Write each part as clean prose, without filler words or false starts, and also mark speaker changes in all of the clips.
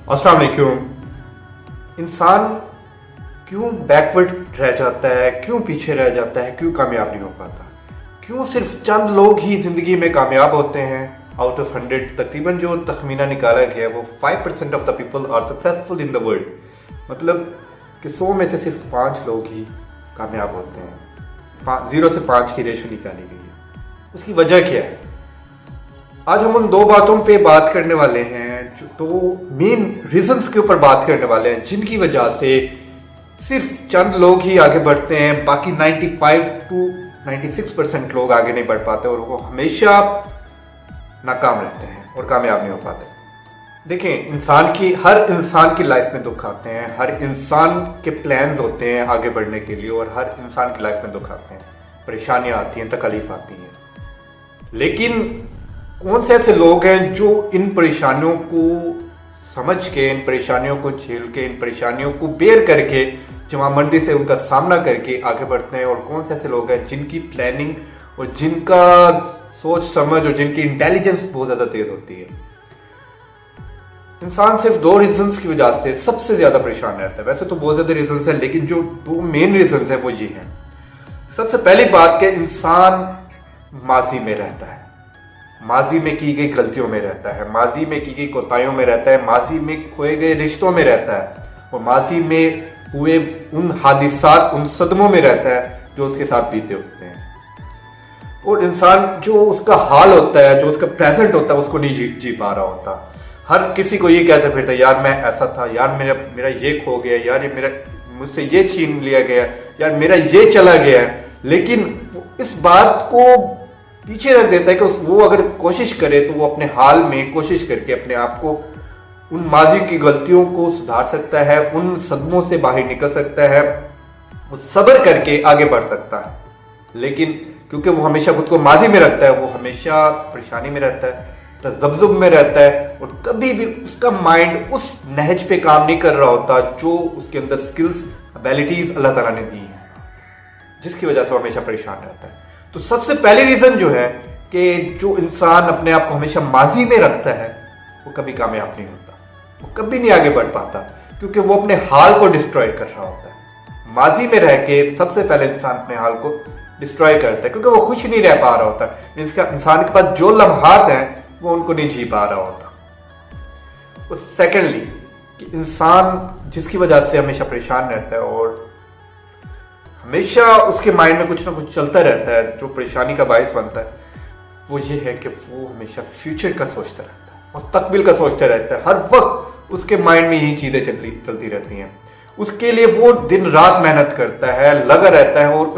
Speaker 1: अस्सलाम वालेकुम। इंसान क्यों बैकवर्ड रह जाता है, क्यों पीछे रह जाता है, क्यों कामयाब नहीं हो पाता, क्यों सिर्फ चंद लोग ही जिंदगी में कामयाब होते हैं? आउट ऑफ 100 तकरीबन जो तखमीना निकाला गया है वो 5% of the people are successful in the world. मतलब कि 100 में से सिर्फ 5 लोग ही कामयाब होते हैं। 0 से 5 की रेशो निकाली गई है। उसकी वजह क्या है? आज हम उन 2 बातों पे बात करने वाले हैं, जो 2 मेन रीजंस के ऊपर बात करने वाले हैं, जिनकी वजह से सिर्फ चंद लोग ही आगे बढ़ते हैं, बाकी 95 to 96% लोग आगे नहीं बढ़ पाते और वो हमेशा नाकाम रहते हैं और कामयाब नहीं हो पाते। देखें, हर इंसान की लाइफ में दुख आते हैं, हर इंसान के प्लान्स होते हैं आगे बढ़ने के लिए और हर इंसान की लाइफ में दुख आते हैं, परेशानियां आती हैं, तकलीफ आती हैं। लेकिन कौन से ऐसे लोग हैं जो इन परेशानियों को समझ के, इन परेशानियों को झेल के, इन परेशानियों को बेयर करके, जवाबमंदी से उनका सामना करके आगे बढ़ते हैं? और कौन से ऐसे लोग हैं जिनकी प्लानिंग और जिनका सोच समझ और जिनकी इंटेलिजेंस बहुत ज्यादा तेज होती है? इंसान सिर्फ 2 रीजंस की वजह से सबसे ज्यादा परेशान रहता है। वैसे तो बहुत ज्यादा रीजंस है, लेकिन जो 2 मेन रीजंस है वो ये हैं। सबसे पहली बात कि इंसान माजी में रहता है, माजी में की गई गलतियों में रहता है, माजी में की गई कोताहियों में रहता है, माजी में खोए गए रिश्तों में रहता है और माजी में हुए उन हादिसात, उन सदमों में रहता है जो उसके साथ बीते होते हैं। और इंसान जो उसका हाल होता है, जो उसका प्रेजेंट होता है, उसको नहीं जी पा रहा होता। हर किसी को ये कहते फिरता है, यार मैं ऐसा था, यार मेरा ये खो गया, यार ये मेरा मुझसे ये छीन लिया गया, यार मेरा ये चला गया है। लेकिन इस बात को पीछे रख देता है कि वो अगर कोशिश करे तो वो अपने हाल में कोशिश करके अपने आप को उन माजी की गलतियों को सुधार सकता है, उन सदमों से बाहर निकल सकता है, वो सब्र करके आगे बढ़ सकता है। लेकिन क्योंकि वो हमेशा खुद को माजी में रखता है, वो हमेशा परेशानी में रहता है, तज़ब्ज़ुब में रहता है और कभी भी उसका माइंड उस नहज पे काम नहीं कर रहा होता जो उसके अंदर स्किल्स, एबिलिटीज अल्लाह ताला ने दी हैं, जिसकी वजह से वो हमेशा परेशान रहता है। तो सबसे पहली रीजन जो है कि जो इंसान अपने आप को हमेशा माजी में रखता है वो कभी कामयाब नहीं होता, वो कभी नहीं आगे बढ़ पाता, क्योंकि वो अपने हाल को डिस्ट्रॉय कर रहा होता है। माजी में रह के सबसे पहले इंसान अपने हाल को डिस्ट्रॉय करता है, क्योंकि वो खुश नहीं रह पा रहा होता। इंसान के पास जो लम्हात हैं वो उनको नहीं जी पा रहा होता। और सेकेंडली कि इंसान जिसकी वजह से हमेशा परेशान रहता है और हमेशा उसके माइंड में कुछ ना कुछ चलता रहता है जो परेशानी का बायस बनता है, वो ये है कि वो हमेशा फ्यूचर का सोचता रहता है, मुस्तकबिल का सोचता रहता है। हर वक्त उसके माइंड में यही चीजें चलती रहती हैं। उसके लिए वो दिन रात मेहनत करता है, लगा रहता है और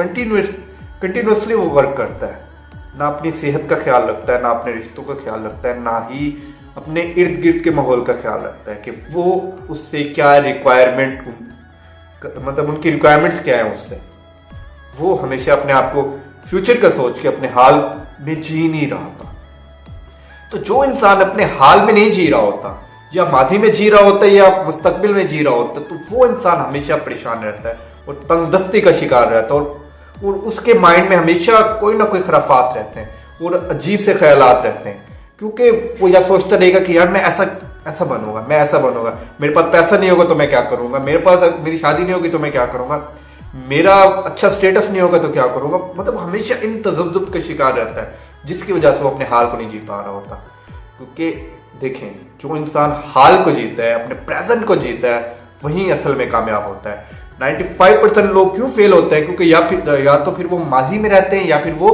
Speaker 1: कंटिन्यूसली वो वर्क करता है। ना अपनी सेहत का ख्याल रखता है, ना अपने रिश्तों का ख्याल रखता है, ना ही अपने इर्द गिर्द के माहौल का ख्याल रखता है कि वो उससे क्या रिक्वायरमेंट, मतलब उनकी रिक्वायरमेंट्स क्या है उससे। वो हमेशा अपने आप को फ्यूचर का सोच के अपने हाल में जी नहीं रहा होता। तो जो इंसान अपने हाल में नहीं जी रहा होता, या माजी में जी रहा होता है या मुस्तकबिल में जी रहा होता, तो वो इंसान हमेशा परेशान रहता है और तंगदस्ती का शिकार रहता है और उसके माइंड में हमेशा कोई ना कोई खराफात रहते हैं और अजीब से ख्यालात रहते हैं, क्योंकि वो यह सोचता रहेगा कि यार मैं ऐसा बनूंगा, मैं ऐसा बनूंगा, मेरे पास पैसा नहीं होगा तो मैं क्या करूंगा, मेरी शादी नहीं होगी तो मैं क्या करूंगा, मेरा अच्छा स्टेटस नहीं होगा तो क्या करूंगा। मतलब हमेशा इन तज़ब्ज़ुब का शिकार रहता है, जिसकी वजह से वो अपने हाल को नहीं जी पा रहा होता। क्योंकि देखें, जो इंसान हाल को जीता है, अपने प्रेजेंट को जीता है, वही असल में कामयाब होता है। 95% लोग क्यों फेल होते हैं? क्योंकि या तो फिर वो माजी में रहते हैं या फिर वो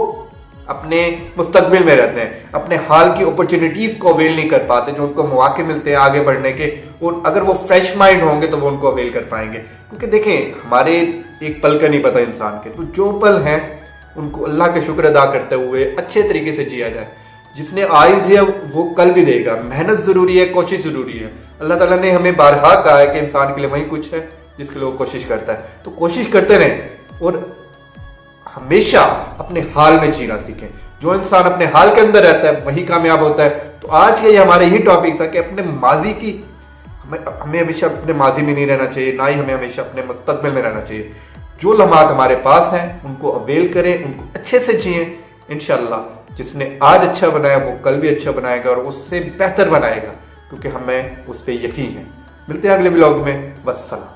Speaker 1: अपने मुस्तकबिल में रहते हैं, अपने हाल की अपॉर्चुनिटीज को अवेल नहीं कर पाते, जो उनको मौके मिलते हैं आगे बढ़ने के। और अगर वो फ्रेश माइंड होंगे तो वो उनको अवेल कर पाएंगे। क्योंकि देखें, हमारे एक पल का नहीं पता इंसान के, तो जो पल हैं उनको अल्लाह का शुक्र अदा करते हुए अच्छे तरीके से जिया जाए। जिसने आज दिया वो कल भी देगा। मेहनत जरूरी है, कोशिश जरूरी है। अल्लाह ताला ने हमें बारहा कहा है कि इंसान के लिए वही कुछ है जिसके लिए वो कोशिश करता है। तो कोशिश करते रहें और हमेशा अपने हाल में जीना सीखें। जो इंसान अपने हाल के अंदर रहता है वही कामयाब होता है। तो आज का ये हमारा यही टॉपिक था कि अपने माजी की हमें हमेशा अपने माजी में नहीं रहना चाहिए, ना ही हमें हमेशा अपने मुस्तकबिल में रहना चाहिए। जो लम्हात हमारे पास हैं उनको अवेल करें, उनको अच्छे से जिए। इंशाअल्लाह जिसने आज अच्छा बनाया वो कल भी अच्छा बनाएगा और उससे बेहतर बनाएगा, क्योंकि हमें उस पर यकीन है। ملتے ہیں اگلے ولاگ میں، والسلام۔